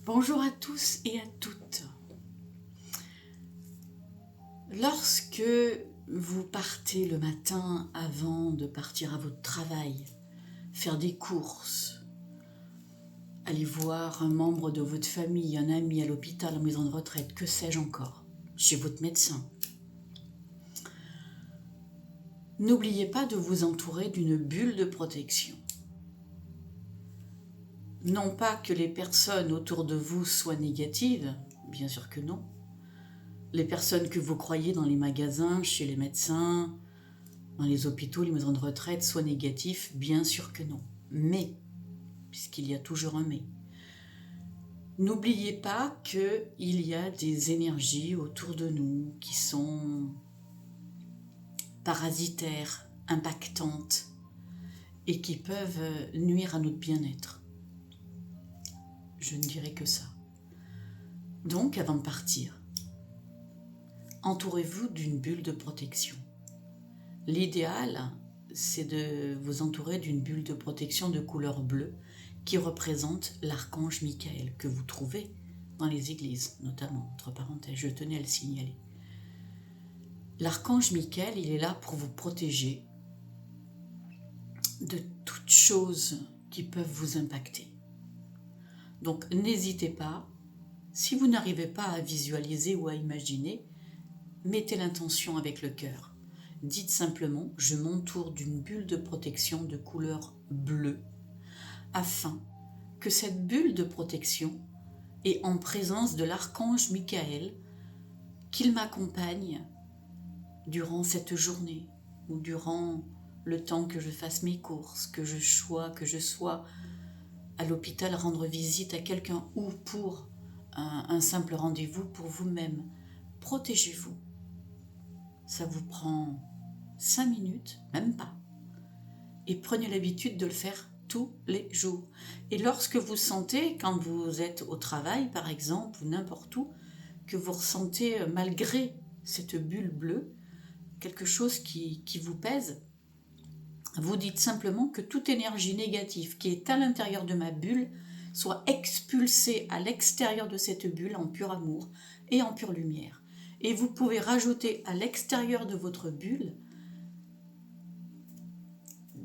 Bonjour à tous et à toutes. Lorsque vous partez le matin avant de partir à votre travail, faire des courses, aller voir un membre de votre famille, un ami à l'hôpital, en maison de retraite, que sais-je encore, chez votre médecin, n'oubliez pas de vous entourer d'une bulle de protection. Non pas que les personnes autour de vous soient négatives, bien sûr que non. Les personnes que vous croyez dans les magasins, chez les médecins, dans les hôpitaux, les maisons de retraite soient négatifs, bien sûr que non. Mais, puisqu'il y a toujours un mais, n'oubliez pas qu'il y a des énergies autour de nous qui sont parasitaires, impactantes et qui peuvent nuire à notre bien-être. Je ne dirais que ça. Donc, avant de partir, entourez-vous d'une bulle de protection. L'idéal, c'est de vous entourer d'une bulle de protection de couleur bleue qui représente l'archange Michael que vous trouvez dans les églises, notamment, entre parenthèses, je tenais à le signaler. L'archange Michael, il est là pour vous protéger de toutes choses qui peuvent vous impacter. Donc n'hésitez pas, si vous n'arrivez pas à visualiser ou à imaginer, mettez l'intention avec le cœur. Dites simplement, je m'entoure d'une bulle de protection de couleur bleue, afin que cette bulle de protection est en présence de l'archange Michael, qu'il m'accompagne durant cette journée ou durant le temps que je fasse mes courses, que je sois à l'hôpital rendre visite à quelqu'un ou pour un simple rendez-vous pour vous-même. Protégez-vous. Ça vous prend 5 minutes, même pas. Et prenez l'habitude de le faire tous les jours. Et lorsque vous sentez, quand vous êtes au travail par exemple, ou n'importe où, que vous ressentez malgré cette bulle bleue, quelque chose qui vous pèse, vous dites simplement que toute énergie négative qui est à l'intérieur de ma bulle soit expulsée à l'extérieur de cette bulle en pur amour et en pure lumière. Et vous pouvez rajouter à l'extérieur de votre bulle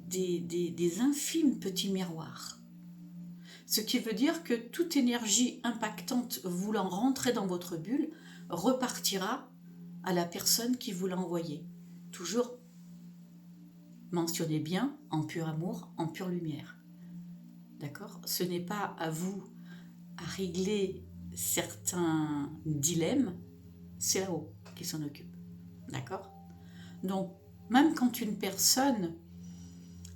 des infimes petits miroirs. Ce qui veut dire que toute énergie impactante voulant rentrer dans votre bulle repartira à la personne qui vous l'a envoyée. Toujours mentionnez bien en pur amour, en pure lumière. D'accord ? Ce n'est pas à vous à régler certains dilemmes, c'est là-haut qui s'en occupe. D'accord ? Donc, même quand une personne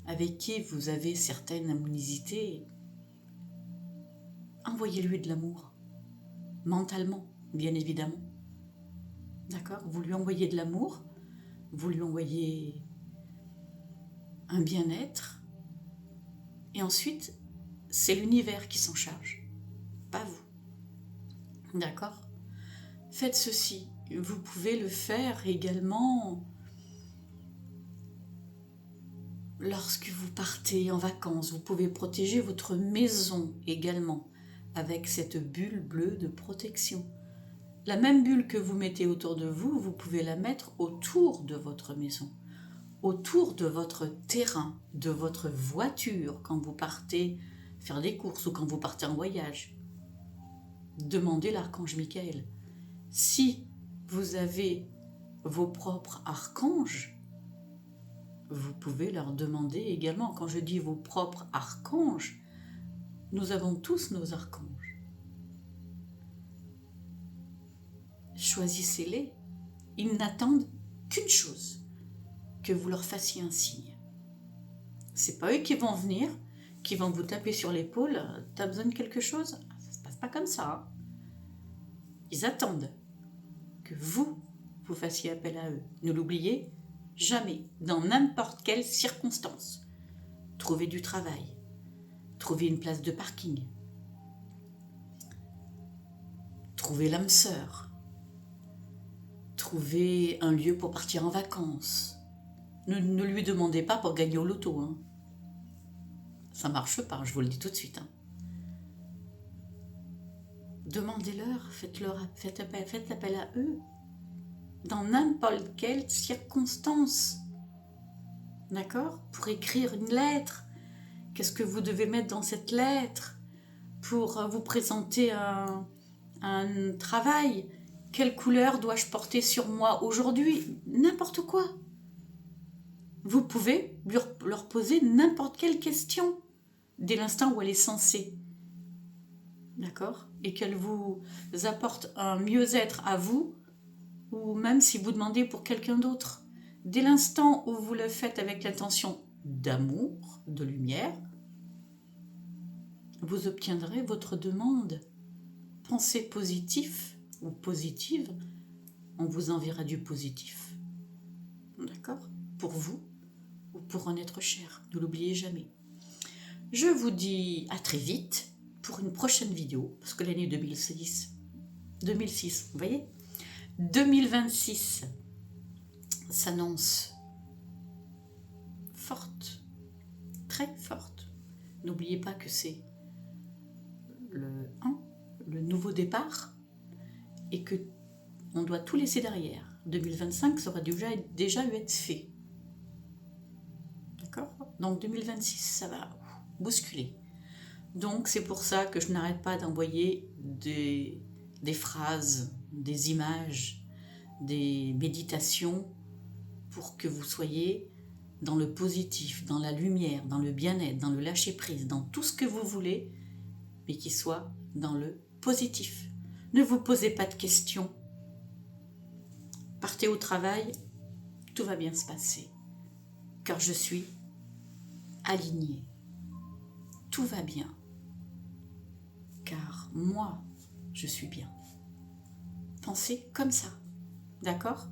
avec qui vous avez certaines animosités, envoyez-lui de l'amour, mentalement, bien évidemment. D'accord ? Vous lui envoyez de l'amour, vous lui envoyez un bien-être, et ensuite, c'est l'univers qui s'en charge, pas vous. D'accord ? Faites ceci. Vous pouvez le faire également lorsque vous partez en vacances. Vous pouvez protéger votre maison également avec cette bulle bleue de protection. La même bulle que vous mettez autour de vous, vous pouvez la mettre autour de votre maison, autour de votre terrain, de votre voiture quand vous partez faire des courses ou quand vous partez en voyage. Demandez l'archange Michael. Si vous avez vos propres archanges, vous pouvez leur demander également. Quand je dis vos propres archanges, nous avons tous nos archanges. Choisissez-les. Ils n'attendent qu'une chose, que vous leur fassiez un signe. C'est pas eux qui vont venir, qui vont vous taper sur l'épaule. T'as besoin de quelque chose ? Ça se passe pas comme ça. Hein. Ils attendent que vous fassiez appel à eux. Ne l'oubliez jamais, dans n'importe quelle circonstance. Trouvez du travail, trouvez une place de parking, trouvez l'âme sœur, trouvez un lieu pour partir en vacances. Ne lui demandez pas pour gagner au loto. Hein. Ça marche pas, je vous le dis tout de suite. Hein. demandez-leur, faites appel à eux, dans n'importe quelle circonstance. D'accord? Pour écrire une lettre, qu'est-ce que vous devez mettre dans cette lettre? Pour vous présenter un travail, quelle couleur dois-je porter sur moi aujourd'hui? N'importe quoi. Vous pouvez leur poser n'importe quelle question dès l'instant où elle est censée. D'accord? Et qu'elle vous apporte un mieux-être à vous, ou même si vous demandez pour quelqu'un d'autre. Dès l'instant où vous le faites avec l'intention d'amour, de lumière, vous obtiendrez votre demande. Pensez positif ou positive, on vous enverra du positif. D'accord? Pour vous ou pour un être cher. Ne l'oubliez jamais. Je vous dis à très vite pour une prochaine vidéo, parce que l'année 2006, vous voyez, 2026 s'annonce forte, très forte. N'oubliez pas que c'est le nouveau départ et que on doit tout laisser derrière. 2025, ça aura déjà eu être fait. D'accord? Donc 2026, ça va bousculer. Donc c'est pour ça que je n'arrête pas d'envoyer des phrases, des images, des méditations pour que vous soyez dans le positif, dans la lumière, dans le bien-être, dans le lâcher-prise, dans tout ce que vous voulez, mais qui soit dans le positif. Ne vous posez pas de questions. Partez au travail, tout va bien se passer, car je suis alignée. Tout va bien, car moi, je suis bien. Pensez comme ça, d'accord?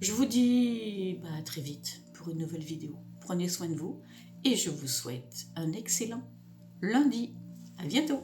Je vous dis à très vite pour une nouvelle vidéo. Prenez soin de vous et je vous souhaite un excellent lundi. À bientôt!